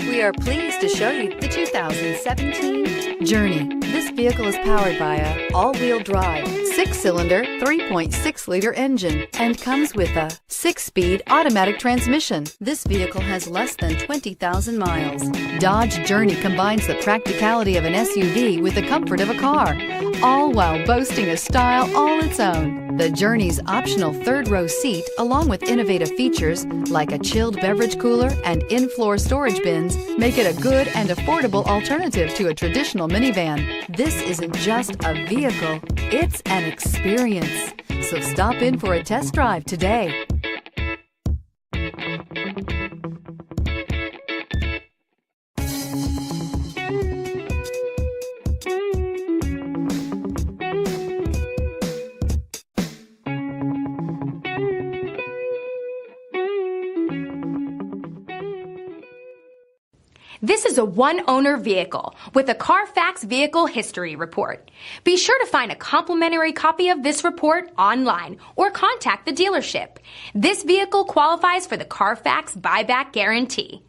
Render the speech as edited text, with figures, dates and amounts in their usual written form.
We are pleased to show you the 2017 Journey. This vehicle is powered by a all-wheel drive, 6-cylinder, 3.6-liter engine and comes with a 6-speed automatic transmission. This vehicle has less than 20,000 miles. Dodge Journey combines the practicality of an SUV with the comfort of a car, all while boasting a style all its own. The Journey's optional third-row seat, along with innovative features like a chilled beverage cooler and in-floor storage bins, make it a good and affordable alternative to a traditional minivan. This isn't just a vehicle, it's an experience. So stop in for a test drive today. This is a one-owner vehicle with a CARFAX vehicle history report. Be sure to find a complimentary copy of this report online or contact the dealership. This vehicle qualifies for the CARFAX buyback guarantee.